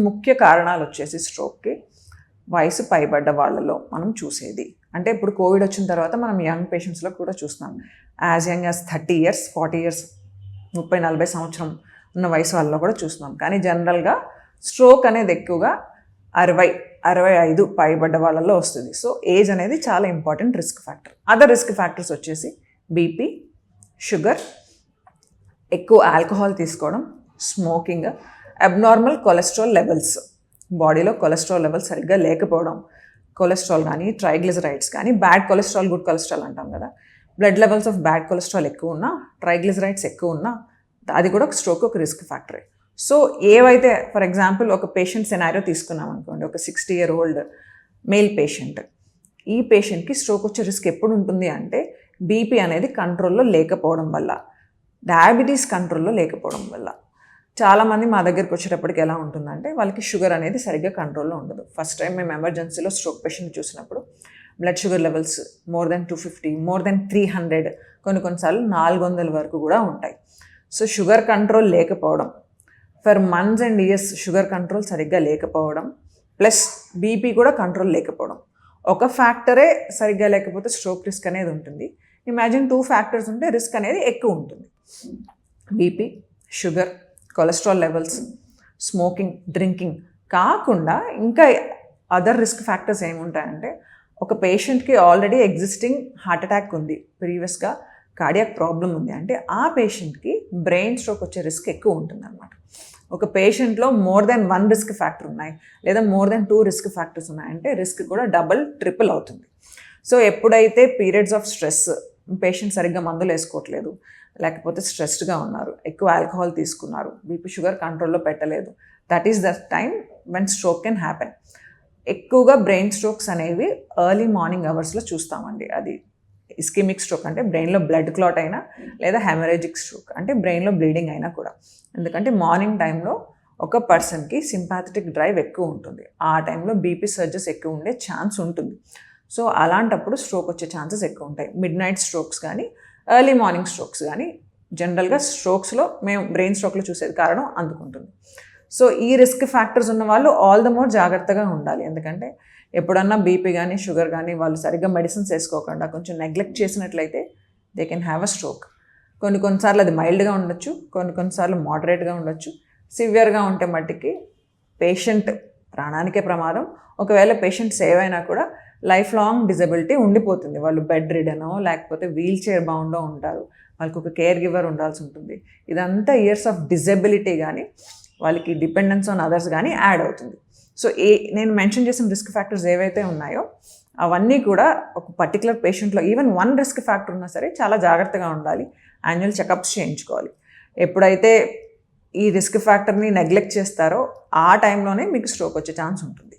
ముఖ్య కారణాలు వచ్చేసి స్ట్రోక్కి వయసు పైబడ్డ వాళ్ళలో మనం చూసేది. అంటే ఇప్పుడు కోవిడ్ వచ్చిన తర్వాత మనం యంగ్ పేషెంట్స్లో కూడా చూస్తున్నాం. As young as 30 years, 40 years, 30-40 సంవత్సరం ఉన్న వయసు వాళ్ళలో కూడా చూస్తున్నాం. కానీ జనరల్గా స్ట్రోక్ అనేది ఎక్కువగా 60-65 పైబడ్డ వాళ్ళలో వస్తుంది. సో ఏజ్ అనేది చాలా important risk factor. Other risk factors వచ్చేసి బీపీ, షుగర్, ఎక్కువ ఆల్కహాల్ తీసుకోవడం, స్మోకింగ్, అబ్నార్మల్ కొలెస్ట్రాల్ లెవెల్స్, బాడీలో కొలెస్ట్రాల్ లెవెల్స్ సరిగ్గా లేకపోవడం, కొలెస్ట్రాల్ కానీ ట్రైగ్లిజరైడ్స్ కానీ, బ్యాడ్ కొలెస్ట్రాల్ గుడ్ కొలెస్ట్రాల్ అంటాం కదా, blood levels of bad cholesterol ఎక్కువ ఉన్నా, ట్రైగ్లిజరైడ్స్ ఎక్కువ ఉన్నా అది కూడా ఒక స్ట్రోక్ ఒక రిస్క్ ఫ్యాక్టరే. సో ఏవైతే ఫర్ ఎగ్జాంపుల్ ఒక పేషెంట్ సినారియో తీసుకున్నాం అనుకోండి, ఒక 60-year-old మేల్ పేషెంట్, ఈ పేషెంట్కి స్ట్రోక్ వచ్చే రిస్క్ ఎప్పుడు ఉంటుంది అంటే బీపీ అనేది కంట్రోల్లో లేకపోవడం వల్ల, డయాబెటీస్ కంట్రోల్లో లేకపోవడం వల్ల. చాలామంది మా దగ్గరికి వచ్చేటప్పటికి ఎలా ఉంటుందంటే వాళ్ళకి షుగర్ అనేది సరిగ్గా కంట్రోల్లో ఉండదు. ఫస్ట్ టైం మేము ఎమర్జెన్సీలో స్ట్రోక్ పేషెంట్ చూసినప్పుడు blood sugar levels more than 250, more than 300, కొన్నిసార్లు 400 వరకు కూడా ఉంటాయి. సో షుగర్ కంట్రోల్ లేకపోవడం, for months and years sugar control సరిగ్గా లేకపోవడం, ప్లస్ బీపీ కూడా కంట్రోల్ లేకపోవడం. ఒక ఫ్యాక్టరే సరిగ్గా లేకపోతే స్ట్రోక్ రిస్క్ అనేది ఉంటుంది. ఇమాజిన్ 2 factors ఉంటే రిస్క్ అనేది ఎక్కువ ఉంటుంది. BP, sugar, cholesterol levels, smoking, drinking కాకుండా ఇంకా అదర్ రిస్క్ ఫ్యాక్టర్స్ ఏముంటాయంటే ఒక పేషెంట్కి ఆల్రెడీ ఎగ్జిస్టింగ్ హార్ట్ అటాక్ ఉంది, ప్రీవియస్గా కార్డియాక్ ప్రాబ్లం ఉంది అంటే ఆ పేషెంట్కి బ్రెయిన్ స్ట్రోక్ వచ్చే రిస్క్ ఎక్కువ ఉంటుంది అన్నమాట. ఒక పేషెంట్లో మోర్ దెన్ 1 రిస్క్ ఫ్యాక్టర్ ఉన్నాయి లేదా మోర్ దెన్ 2 రిస్క్ ఫ్యాక్టర్స్ ఉన్నాయంటే రిస్క్ కూడా డబుల్, ట్రిపుల్ అవుతుంది. సో ఎప్పుడైతే పీరియడ్స్ ఆఫ్ స్ట్రెస్, పేషెంట్ సరిగ్గా మందులు వేసుకోవట్లేదు, లేకపోతే స్ట్రెస్డ్గా ఉన్నారు, ఎక్కువ ఆల్కహాల్ తీసుకున్నారు, బీపీ షుగర్ కంట్రోల్లో పెట్టలేదు, that is the time when stroke can happen. ఎక్కువగా బ్రెయిన్ స్ట్రోక్స్ అనేవి ఎర్లీ మార్నింగ్ అవర్స్లో చూస్తామండి. అది ఇస్కెమిక్ స్ట్రోక్ అంటే బ్రెయిన్లో బ్లడ్ క్లాట్ అయినా, లేదా హెమరేజిక్ స్ట్రోక్ అంటే బ్రెయిన్లో బ్లీడింగ్ అయినా కూడా. ఎందుకంటే మార్నింగ్ టైంలో ఒక పర్సన్కి సింపాథెటిక్ డ్రైవ్ ఎక్కువ ఉంటుంది, ఆ టైంలో బీపీ సర్జెస్ ఎక్కువ ఉండే ఛాన్స్ ఉంటుంది. సో అలాంటప్పుడు స్ట్రోక్ వచ్చే ఛాన్సెస్ ఎక్కువ ఉంటాయి. మిడ్ నైట్ స్ట్రోక్స్ కానీ, ఎర్లీ మార్నింగ్ స్ట్రోక్స్ కానీ. జనరల్గా స్ట్రోక్స్లో మేము బ్రెయిన్ స్ట్రోక్లో చూసేది కారణం అందుకుంటుంది. సో ఈ రిస్క్ ఫ్యాక్టర్స్ ఉన్న వాళ్ళు ఆల్ ద మోర్ జాగ్రత్తగా ఉండాలి. ఎందుకంటే ఎప్పుడన్నా బీపీ కానీ షుగర్ కానీ వాళ్ళు సరిగ్గా మెడిసిన్స్ వేసుకోకుండా కొంచెం నెగ్లెక్ట్ చేసినట్లయితే they can have a stroke. కొన్నిసార్లు అది మైల్డ్గా ఉండొచ్చు, కొన్నిసార్లు మోడరేట్గా ఉండొచ్చు. సివియర్గా ఉంటే మట్టికి పేషెంట్ ప్రాణానికే ప్రమాదం. ఒకవేళ పేషెంట్ సేవ్ అయినా కూడా లైఫ్ లాంగ్ డిజబిలిటీ ఉండిపోతుంది. వాళ్ళు బెడ్ రిడనో లేకపోతే వీల్ చైర్ బౌండో ఉంటారు, వాళ్ళకి ఒక కేర్ గివర్ ఉండాల్సి ఉంటుంది. ఇదంతా ఇయర్స్ ఆఫ్ డిజబిలిటీ కానీ వాళ్ళకి డిపెండెన్స్ ఆన్ అదర్స్ కానీ యాడ్ అవుతుంది. సో నేను మెన్షన్ చేసిన రిస్క్ ఫ్యాక్టర్స్ ఏవైతే ఉన్నాయో అవన్నీ కూడా ఒక పర్టికులర్ పేషెంట్లో ఈవెన్ 1 రిస్క్ ఫ్యాక్టర్ ఉన్నా సరే చాలా జాగ్రత్తగా ఉండాలి, యాన్యువల్ చెకప్స్ చేయించుకోవాలి. ఎప్పుడైతే ఈ రిస్క్ ఫ్యాక్టర్ని నెగ్లెక్ట్ చేస్తారో ఆ టైంలోనే మీకు స్ట్రోక్ వచ్చే ఛాన్స్ ఉంటుంది.